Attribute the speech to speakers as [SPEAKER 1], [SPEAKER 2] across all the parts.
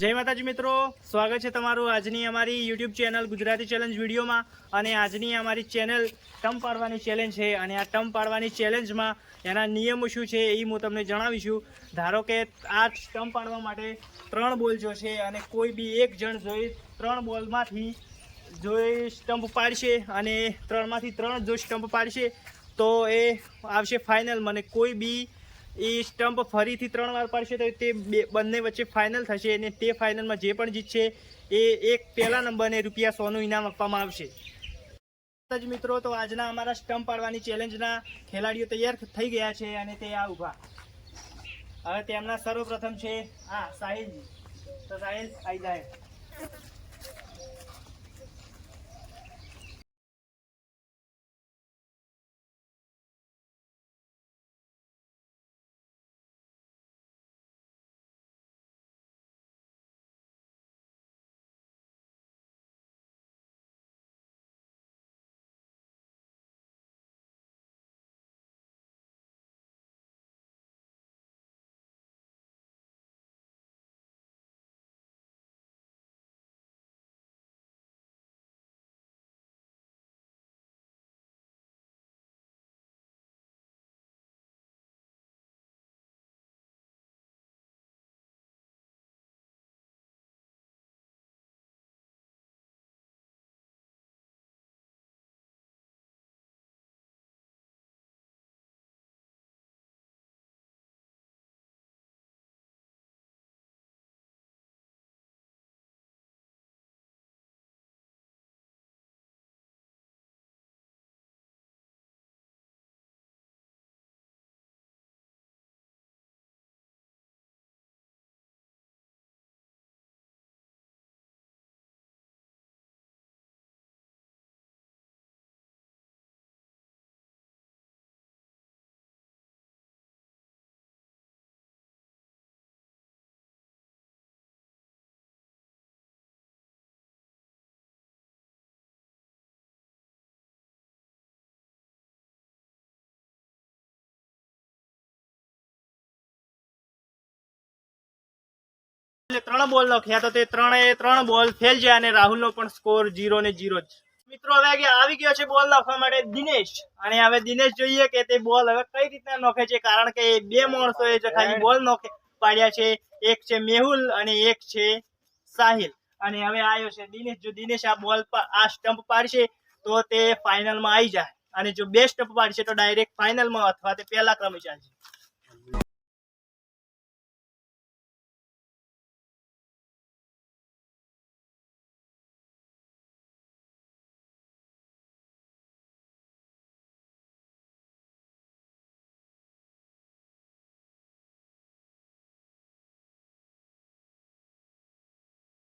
[SPEAKER 1] જય માતાજી મિત્રો, સ્વાગત છે તમારું આજની અમારી યુટ્યુબ ચેનલ ગુજરાતી ચેલેન્જ વિડીયોમાં। અને આજની અમારી ચેનલ ટમ્પ પાડવાની ચેલેન્જ છે। અને આ ટમ્પ પાડવાની ચેલેન્જમાં એના નિયમો શું છે એ હું તમને જણાવીશું। ધારો કે આ સ્ટમ્પ પાડવા માટે 3 બોલ જોશે અને કોઈ બી એક જણ જોઈ 3 બોલમાંથી જો સ્ટમ્પ પાડશે અને 3માંથી 3 જો સ્ટમ્પ પાડશે તો એ આવશે ફાઇનલ। મને કોઈ બી એ સ્ટમ્પ ફરીથી 3 વાર પાડશે તો તે બંને વચ્ચે ફાઇનલ થશે અને તે ફાઇનલમાં જે પણ જીતશે એ એક પહેલા નંબરને ₹100નું ઇનામ આપવામાં આવશે। મિત્રો, તો આજના અમારા સ્ટમ્પ પાડવાની ચેલેન્જના ખેલાડીઓ તૈયાર થઈ ગયા છે અને તે આ ઊભા। હવે તેમના સર્વપ્રથમ છે સાહિલજી। તો સાહિલ આવી જાય। એટલે 3 બોલ લખ્યા તો તે 3 બોલ ફેલ છે અને રાહુલનો પણ સ્કોર 0 ને 0 જ। મિત્રો, હવે આવી ગયો છે બોલ નાખવા માટે દિનેશ। અને હવે દિનેશ જોઈએ કે તે બોલ હવે કઈ રીતના નોખે છે, કારણ કે 2 માણસોએ જ ખાલી બોલ નોખે પાડ્યા છે। એક છે મેહુલ અને એક છે સાહિલ। અને હવે આવ્યો છે દિનેશ। જો દિનેશ આ બોલ પર આ સ્ટમ્પ પાડશે તો તે ફાઇનલમાં આવી જાય અને જો 2 સ્ટમ્પ પાડશે તો ડાયરેક્ટ ફાઇનલમાં અથવા તે પહેલા ક્રમે ચાલશે।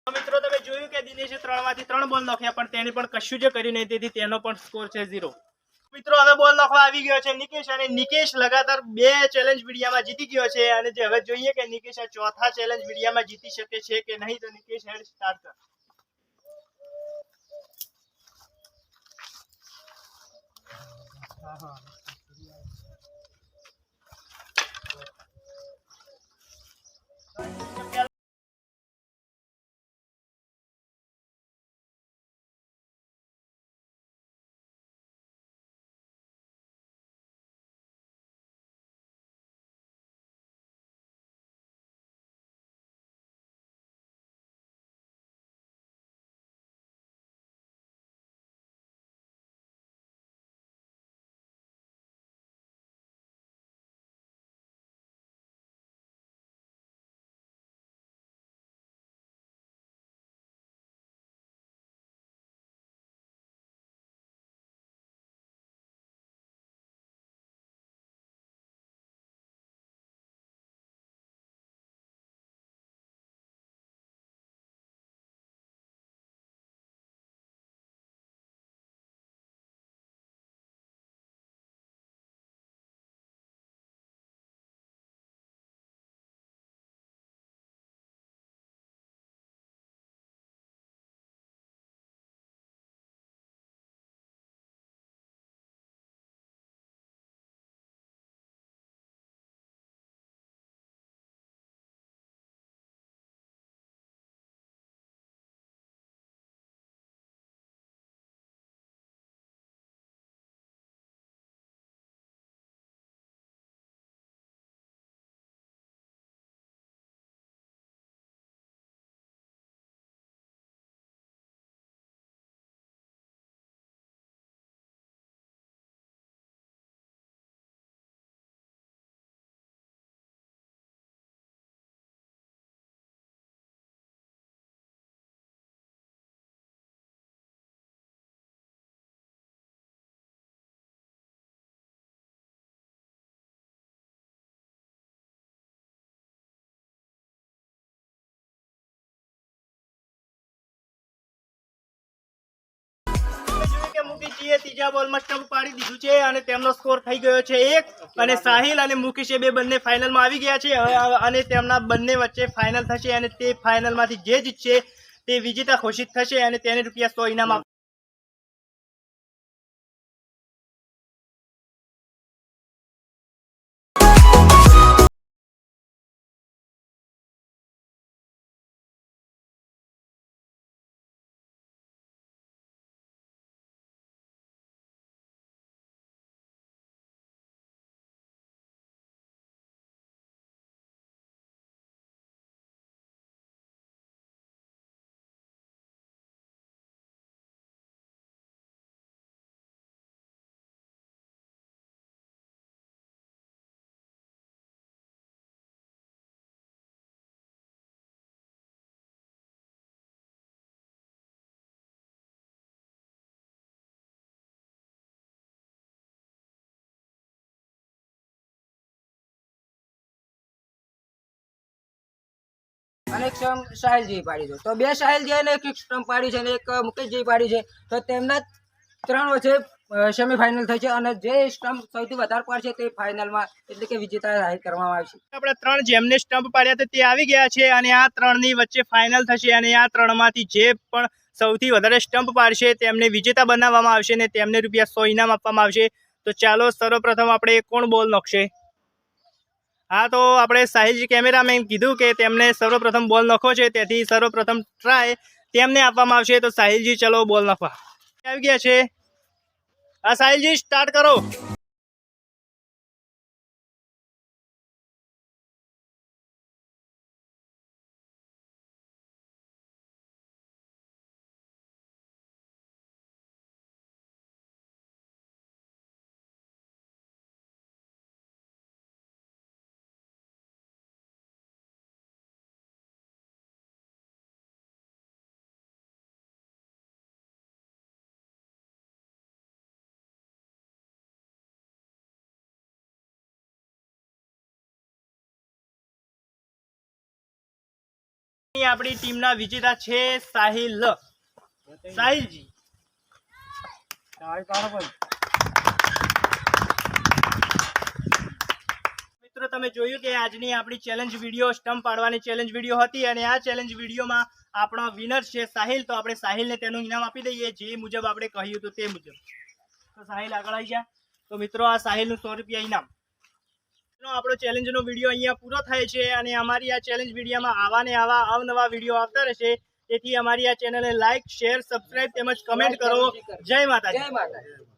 [SPEAKER 1] મિત્રો, તમે જોયું કે દિનેશે 3માંથી 3 બોલ નાખ્યા પણ તેને પણ કશું જ કર્યું નહીં, તેથી તેનો પણ સ્કોર છે 0। મિત્રો, હવે બોલ નાખવા આવી ગયો છે નિકેશ। અને નિકેશ લગાતાર 2 ચેલેન્જ વિડીયામાં જીતી ગયો છે અને જે હવે જોઈએ કે નિકેશ આ ચોથા ચેલેન્જ વિડીયામાં જીતી શકે છે કે નહીં। તો નિકેશ હેડ સ્ટાર્ટ કર। સાહિલજીએ ત્રીજા બોલમાં સ્ટમ્પ પાડી દીધું છે અને તેમનો સ્કોર થઈ ગયો છે 1 અને સાહિલ અને મુકેશ બે બંને ફાઇનલમાં આવી ગયા છે અને તેમના બંને વચ્ચે ફાઇનલ થશે અને તે ફાઇનલમાંથી જે જીતશે તે વિજેતા ઘોષિત થશે અને તેને ₹100 ઇનામ
[SPEAKER 2] અને એક સાહિલજી પાડી છે. તો બે સાહિલજી અને એક સ્ટમ્પ પાડી છે અને એક મુકેશજી પાડી છે. તો તેમના 3 વચ્ચે સેમીફાઇનલ થઈ છે અને જે સ્ટમ્પ સૌથી વધારે પાડશે તે ફાઇનલમાં એટલે કે વિજેતા જાહેર કરવામાં આવશે.
[SPEAKER 1] આપણે 3 જેમને સ્ટમ્પ પાડ્યા હતા તે આવી ગયા છે અને આ 3ની વચ્ચે ફાઇનલ થશે અને આ 3માંથી જે પણ સૌથી વધારે સ્ટમ્પ પાડશે તેમને વિજેતા બનાવવામાં આવશે અને તેમને ₹100 ઇનામ આપવામાં આવશે. તો ચાલો સર્વપ્રથમ આપણે કોણ બોલ નાખશે? હા, તો આપણે સાહિલજી કેમેરામેન કીધું કે તેમને સર્વપ્રથમ બોલ નાખવો છે, તેથી સર્વપ્રથમ ટ્રાય તેમને આપવામાં આવશે. તો સાહિલજી ચલો બોલ નાખવા આવી ગયા છે. હા સાહિલજી, સ્ટાર્ટ કરો. આપણી ટીમના વિજેતા છે સાહિલ. સાહિલજી મિત્રો, તમે જોયું કે આજની આપણી ચેલેન્જ વિડીયો સ્ટમ્પ પાડવાની ચેલેન્જ વિડીયો હતી અને આ ચેલેન્જ વિડીયોમાં આપણો વિનર છે સાહિલ. તો આપણે સાહિલને તેનું ઇનામ આપી દઈએ જે મુજબ આપણે કહ્યું હતું તે મુજબ. તો સાહિલ આગળ આવી ગયા. તો મિત્રો, આ સાહિલનું ₹100 ઇનામ. આપણો ચેલેન્જનો વિડીયો અહીંયા પૂરો થાય છે અને અમારી આ ચેલેન્જ વિડીયોમાં આવા ને આવા અવનવા વિડીયો આવતા રહેશે. તેથી અમારી આ ચેનલને લાઈક, શેર, સબસ્ક્રાઇબ તેમજ કમેન્ટ કરો. જય માતાજી.
[SPEAKER 2] જય માતાજી.